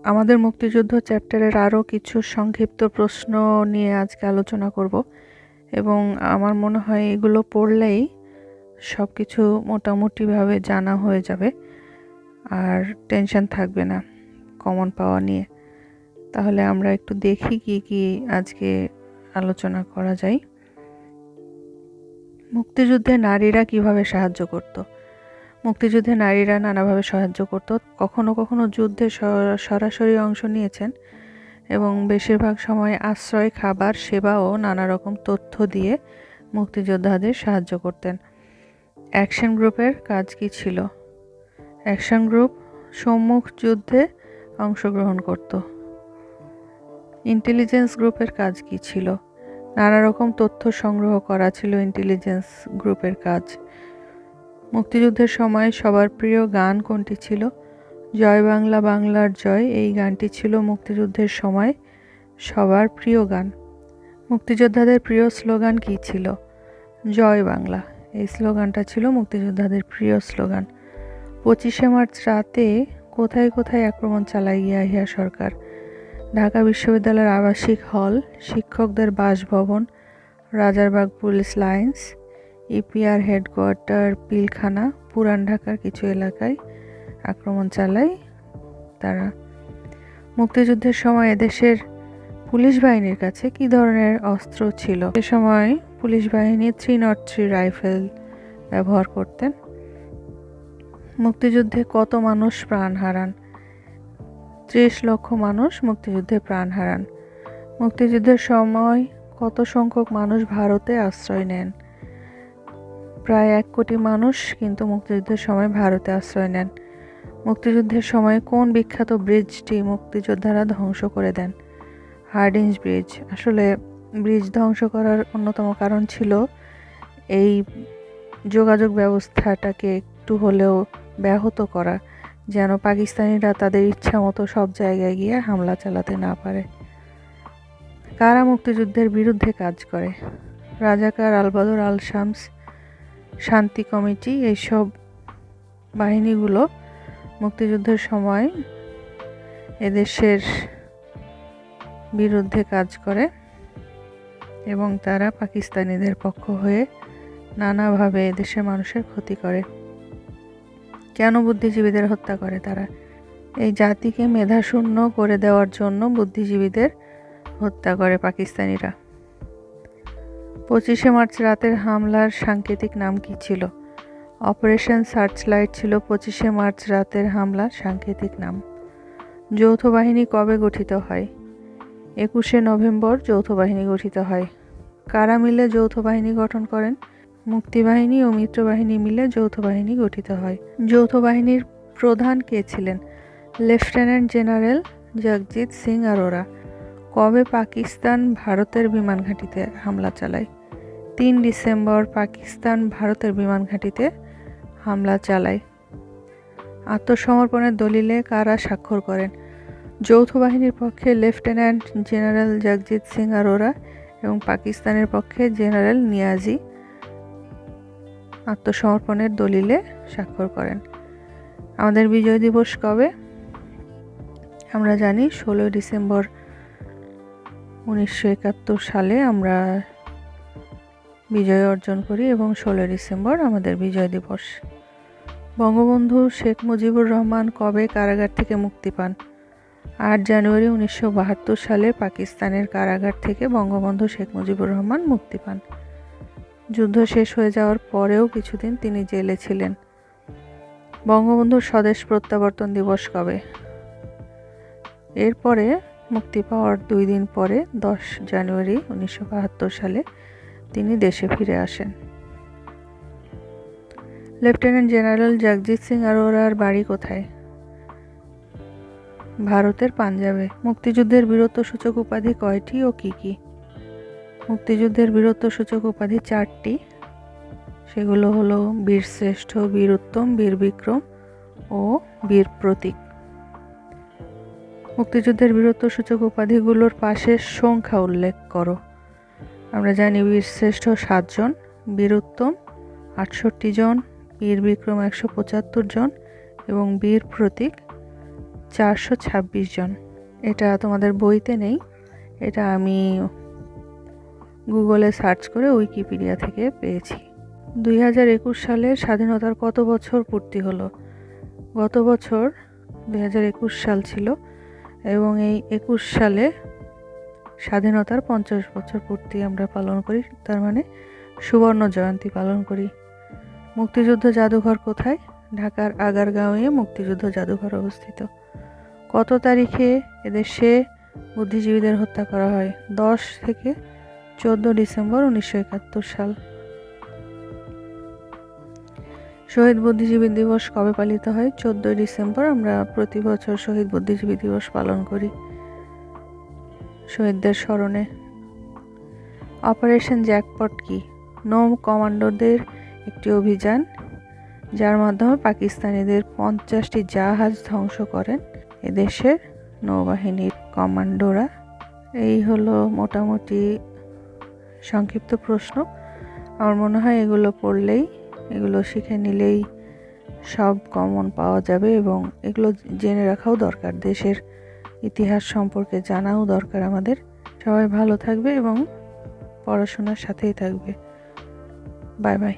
আমাদের মুক্তিযুদ্ধ চ্যাপ্টারের আরও কিছু সংক্ষিপ্ত প্রশ্ন নিয়ে আজকে আলোচনা করব এবং আমার মনে হয় এগুলো পড়লেই সব কিছু মোটামুটিভাবে জানা হয়ে যাবে আর টেনশন থাকবে না কমন পাওয়া নিয়ে। তাহলে আমরা একটু দেখি কি কি আজকে আলোচনা করা যায়। মুক্তিযুদ্ধে নারীরা কিভাবে সাহায্য করত। মুক্তিযুদ্ধে নারীরা নানাভাবে সাহায্য করত। কখনো কখনো যুদ্ধে সরাসরি অংশ নিয়েছেন এবং বেশিরভাগ সময় আশ্রয়, খাবার, সেবা ও নানা রকম তথ্য দিয়ে মুক্তিযোদ্ধাদের সাহায্য করতেন। অ্যাকশন গ্রুপের কাজ কি ছিল? অ্যাকশন গ্রুপ সম্মুখ যুদ্ধে অংশগ্রহণ করত। ইন্টেলিজেন্স গ্রুপের কাজ কি ছিল? নানা রকম তথ্য সংগ্রহ করা ছিল ইন্টেলিজেন্স গ্রুপের কাজ। মুক্তিযুদ্ধের সময় সবার প্রিয় গান কোনটি ছিল? জয় বাংলা বাংলার জয়, এই গানটি ছিল মুক্তিযুদ্ধের সময় সবার প্রিয় গান। মুক্তিযোদ্ধাদের প্রিয় স্লোগান কী ছিল? জয় বাংলা, এই স্লোগানটা ছিল মুক্তিযোদ্ধাদের প্রিয় স্লোগান। 25শে মার্চ রাতে কোথায় কোথায় আক্রমণ চালায় ইয়াহিয়া সরকার? ঢাকা বিশ্ববিদ্যালয়ের আবাসিক হল, শিক্ষকদের বাসভবন, Rajarbagh police lines, EPR headquarter Pilkhana, পুরান ঢাকার কিছু এলাকায় আক্রমণ চালায় তারা। মুক্তিযুদ্ধের সময় এদেশের পুলিশ বাহিনীর কাছে কী ধরনের অস্ত্র ছিল? সে সময় পুলিশ বাহিনী 303 রাইফেল ব্যবহার করতেন। মুক্তিযুদ্ধে কত মানুষ প্রাণ হারান? 30 লক্ষ মানুষ মুক্তিযুদ্ধে প্রাণ হারান। মুক্তিযুদ্ধের সময় কত সংখ্যক মানুষ ভারতে আশ্রয় নেন? প্রায় 1 কোটি মানুষ কিন্তু মুক্তিযুদ্ধের সময় ভারতে আশ্রয় নেন। মুক্তিযুদ্ধের সময় কোন বিখ্যাত ব্রিজটি মুক্তিযোদ্ধারা ধ্বংস করে দেন? Hardinge bridge. আসলে ব্রিজ ধ্বংস করার অন্যতম কারণ ছিল এই যোগাযোগ ব্যবস্থাটাকে একটু হলেও ব্যাহত করা, যেন পাকিস্তানিরা তাদের ইচ্ছা মতো সব জায়গায় গিয়ে হামলা চালাতে না পারে। কারা মুক্তিযুদ্ধের বিরুদ্ধে কাজ করে? রাজাকার, আলবদর, আল শামস, শান্তি কমিটি, এইসব বাহিনীগুলো মুক্তিযুদ্ধের সময় এদেশের বিরুদ্ধে কাজ করে এবং তারা পাকিস্তানিদের পক্ষ হয়ে নানাভাবে এদেশের মানুষের ক্ষতি করে। কেন বুদ্ধিজীবীদের হত্যা করে তারা? এই জাতিকে মেধাশূন্য করে দেওয়ার জন্য বুদ্ধিজীবীদের হত্যা করে পাকিস্তানিরা। 25শে মার্চ রাতের হামলার সাংকেতিক নাম কি ছিল? অপারেশন সার্চলাইট ছিল 25শে মার্চ রাতের হামলার সাংকেতিক নাম। যৌথ বাহিনী কবে গঠিত হয়? 21শে নভেম্বর যৌথ বাহিনী গঠিত হয়। কারা মিলে যৌথ বাহিনী গঠন করেন? মুক্তিবাহিনী ও মিত্রবাহিনী মিলে যৌথ বাহিনী গঠিত হয়। যৌথ বাহিনীর প্রধান কে ছিলেন? Lieutenant general Jagjit Singh Aurora. কবে পাকিস্তান ভারতের বিমান ঘাঁটিতে হামলা চালায়? 3 ডিসেম্বর পাকিস্তান ভারতের বিমান ঘাঁটিতে হামলা চালায়। আত্মসমর্পণের দলিলে কারা স্বাক্ষর করেন? যৌথ বাহিনীর পক্ষে লেফটেন্যান্ট জেনারেল জগজিৎ সিং আরোরা এবং পাকিস্তানের পক্ষে জেনারেল নিয়াজি আত্মসমর্পণের দলিলে স্বাক্ষর করেন। আমাদের বিজয় দিবস কবে? আমরা জানি 16 ডিসেম্বর 1971 সালে আমরা বিজয় অর্জন করি এবং 16 ডিসেম্বর আমাদের বিজয় দিবস। বঙ্গবন্ধু শেখ মুজিবুর রহমান কবে কারাগার থেকে মুক্তি পান? 8 জানুয়ারি 1972 সালে পাকিস্তানের কারাগার থেকে বঙ্গবন্ধু শেখ মুজিবুর রহমান মুক্তি পান। যুদ্ধ শেষ হয়ে যাওয়ার পরেও কিছুদিন তিনি জেলে ছিলেন। বঙ্গবন্ধুর স্বদেশ প্রত্যাবর্তন দিবস কবে? এরপরে মুক্তি পাওয়ার 2 দিন পরে 10 জানুয়ারি 1972 সালে তিনি দেশে ফিরে আসেন। লেফটেন্যান্ট জেনারেল জগজিৎ সিং আরোরার বাড়ি কোথায়? ভারতের পাঞ্জাবে। মুক্তিযুদ্ধের বীরত্বসূচক উপাধি কয়টি ও কি কি? মুক্তিযুদ্ধের বীরত্বসূচক উপাধি 4টি। সেগুলো হলো বীর শ্রেষ্ঠ, বীর উত্তম, বীর বিক্রম ও বীর প্রতীক। মুক্তিযুদ্ধের বীরত্বসূচক উপাধিগুলোর পাশের সংখ্যা উল্লেখ করো। আমরা জানি বীর শ্রেষ্ঠ 7 জন, বীর উত্তম 68 জন, বীর বিক্রম 175 জন এবং বীর প্রতীক 426 জন। এটা তোমাদের বইতে নেই, এটা আমি গুগলে সার্চ করে উইকিপিডিয়া থেকে পেয়েছি। 2021 সালের স্বাধীনতার কত বছর পূর্তি হলো? গত বছর 2021 সাল ছিল এবং এই 21 সালে স্বাধীনতার 50 বছর পূর্তি আমরা পালন করি, তার মানে সুবর্ণ জয়ন্তী পালন করি। মুক্তিযুদ্ধ জাদুঘর কোথায়? ঢাকার আগারগাঁওয়ে মুক্তিযুদ্ধ জাদুঘর অবস্থিত। কত তারিখে এদেশে বুদ্ধিজীবীদের হত্যা করা হয়? 10 থেকে 14 ডিসেম্বর 1971 সাল। শহীদ বুদ্ধিজীবী দিবস কবে পালিত হয়? 14 ডিসেম্বর। আমরা প্রতি বছর শহীদ বুদ্ধিজীবী দিবস পালন করি শহীদদের স্মরণে। অপারেশন জ্যাকপট কি? নৌ কমান্ডোদের একটি অভিযান যার মাধ্যমে পাকিস্তানিদের 50টি জাহাজ ধ্বংস করেন এদেশের নৌবাহিনীর কমান্ডোরা। এই হলো মোটামুটি সংক্ষিপ্ত প্রশ্ন। আমার মনে হয় এগুলো পড়লেই, এগুলো শিখে নিলেই সব কমন পাওয়া যাবে এবং এগুলো জেনে রাখাও দরকার। দেশের ইতিহাস সম্পর্কে জানাও দরকার আমাদের। সবাই ভালো থাকবে এবং পড়াশোনার সাথেই থাকবে। Bye bye.